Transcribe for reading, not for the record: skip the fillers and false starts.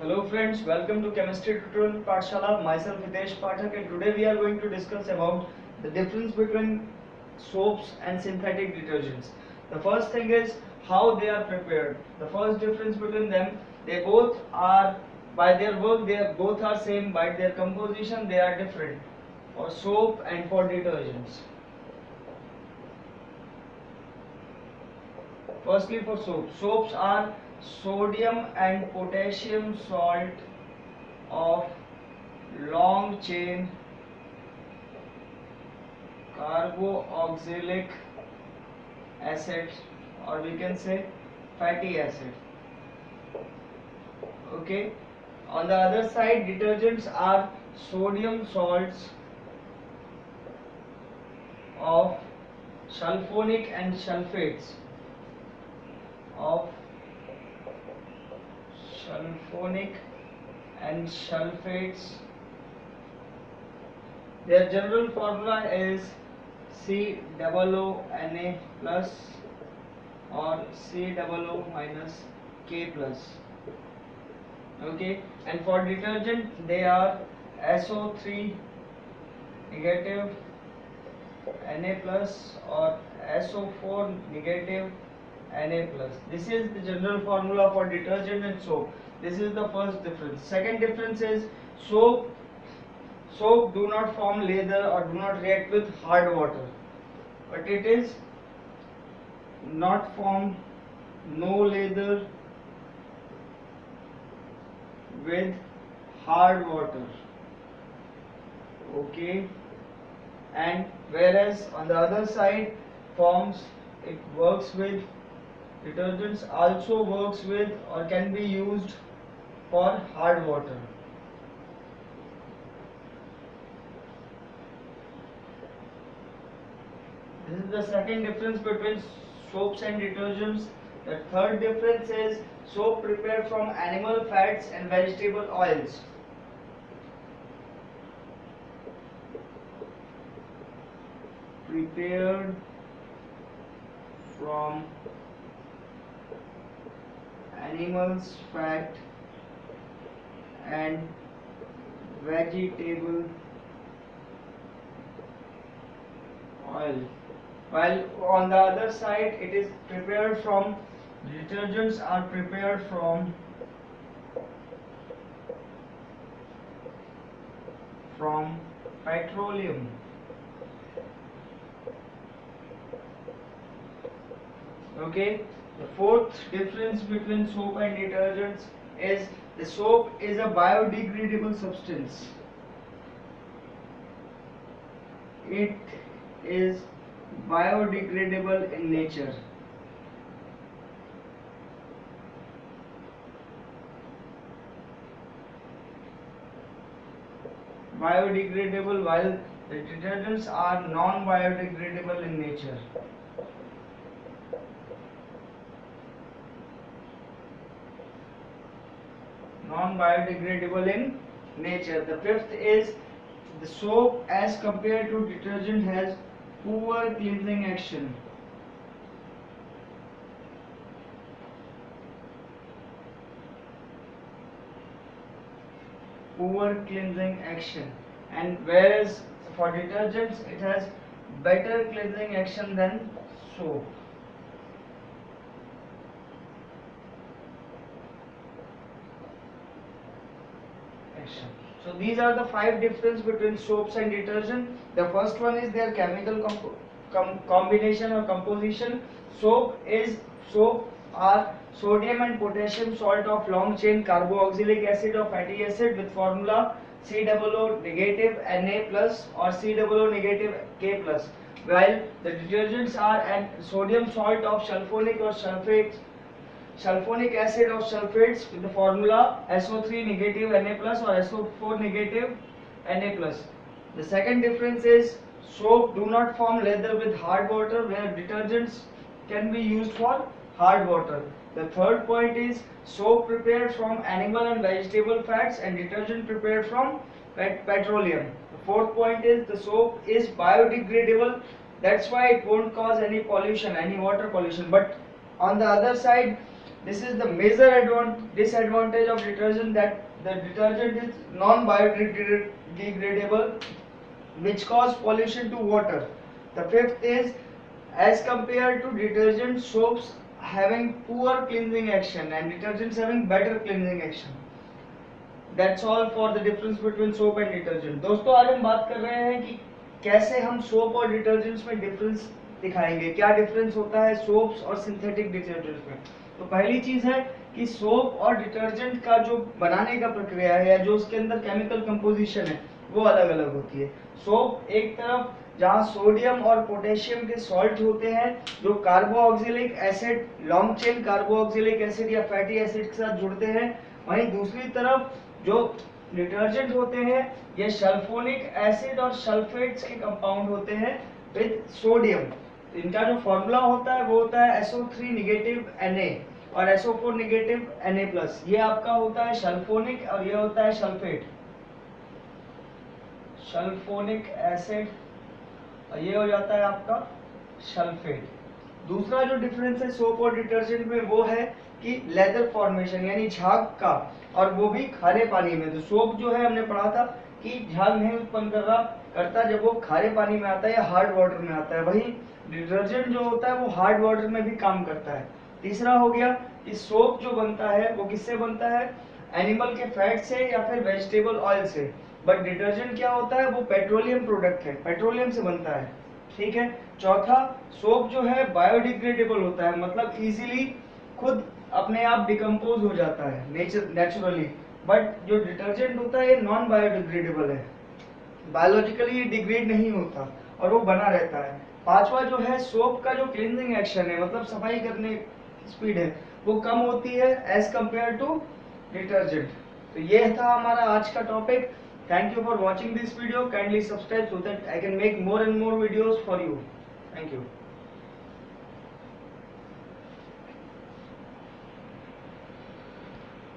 Hello friends, welcome to Chemistry Tutorial Pathshala. Myself Hitesh Pathak, and today we are going to discuss about the difference between soaps and synthetic detergents. The first thing is how they are prepared. The first difference between them, they both are by their work both are same, by their composition they are different for soap and for detergents. Firstly, for soaps are sodium and potassium salt of long chain carboxylic acid, or we can say fatty acid. Okay. On the other side, detergents are sodium salts of sulfonic and sulfates of sulfonic and sulfates. Their general formula is COONA plus or COO minus K plus. Okay, and for detergent they are SO3 negative Na plus or SO4 negative Na plus. This is the general formula for detergent and soap. This is the first difference. Second difference is soap do not form lather or do not react with hard water, but it is not form no lather with hard water. Okay, and whereas on the other side forms, it works with detergents, also works with or can be used for hard water. This is the second difference between soaps and detergents. The third difference is soap prepared from animal fats and vegetable oils. Prepared from animals fat and vegetable oil. While on the other side it is prepared from, detergents are prepared from petroleum. Okay, the fourth difference between soap and detergents is the soap is a biodegradable substance. It is biodegradable in nature. Biodegradable, while the detergents are non-biodegradable in nature. Non-biodegradable in nature. The fifth is the soap as compared to detergent has poor cleansing action. Poor cleansing action, and whereas for detergents it has better cleansing action than soap. So these are the five differences between soaps and detergent. The first one is their chemical combination or composition. Soap are sodium and potassium salt of long chain carboxylic acid or fatty acid with formula COO negative Na plus or COO negative K plus. While the detergents are sodium salt of sulfonic or sulfonic acid of sulfates with the formula SO3 negative Na plus or SO4 negative Na plus. The second difference is soap do not form lather with hard water, where detergents can be used for hard water. The third point is soap prepared from animal and vegetable fats and detergent prepared from petroleum. The fourth point is the soap is biodegradable, that's why it won't cause any pollution, any water pollution. But on the other side, This is the major disadvantage of detergent, that the detergent is non-biodegradable, which cause pollution to water. The fifth is, as compared to detergent, soaps having poor cleansing action and detergents having better cleansing action. That's all for the difference between soap and detergent. दोस्तों आज हम बात कर रहे हैं कि कैसे हम सोप और डिटर्जेंट्स में डिफरेंस दिखाएंगे, क्या डिफरेंस होता है सोप्स और सिंथेटिक डिटर्जेंट्स में। तो पहली चीज है कि सोप और डिटर्जेंट का जो बनाने का प्रक्रिया है या जो उसके अंदर केमिकल कंपोजिशन है वो अलग अलग होती है। सोप एक तरफ जहाँ सोडियम और पोटेशियम के सॉल्ट होते हैं जो carboxylic acid, long chain carboxylic acid या फैटी एसिड के साथ जुड़ते हैं, वहीं दूसरी तरफ जो डिटर्जेंट होते हैं ये सल्फोनिक एसिड और सल्फेट्स के कंपाउंड होते हैं विद सोडियम। इनका जो फॉर्मूला होता है वो होता है SO3 नेगेटिव Na और SO4 नेगेटिव Na+। ये आपका होता है सल्फोनिक और ये होता है सल्फेट, सल्फोनिक एसिड, और ये हो जाता है आपका सल्फेट। दूसरा जो डिफरेंस है सोप और डिटर्जेंट में वो है कि लेदर फॉर्मेशन यानी झाग का, और वो भी खारे पानी में। तो सोप जो है हमने पढ़ा था कि झाग नहीं उत्पन्न करता जब वो खारे पानी में आता है या हार्ड वाटर में आता है, वही डिटर्जेंट जो होता है वो हार्ड वाटर में भी काम करता है। तीसरा हो गया कि सोप जो बनता है वो किससे बनता है, एनिमल के फैट से या फिर वेजिटेबल ऑयल से, बट डिटर्जेंट क्या होता है वो पेट्रोलियम प्रोडक्ट है, पेट्रोलियम से बनता है। ठीक है। चौथा, सोप जो है बायोडिग्रेडेबल होता है, मतलब इजीली खुद अपने आप डिकम्पोज हो जाता है नेचुरली, बट जो डिटर्जेंट होता है ये नॉन बायोडिग्रेडेबल है, बायोलॉजिकली ये डिग्रेड नहीं होता और वो बना रहता है। पांचवा जो है सोप का जो क्लींजिंग एक्शन है, मतलब सफाई करने की स्पीड है, वो कम होती है एज कंपेयर टू डिटर्जेंट। तो ये था हमारा आज का topic. Thank you for watching this video. Kindly subscribe so that I can make more and more videos for you. Thank you.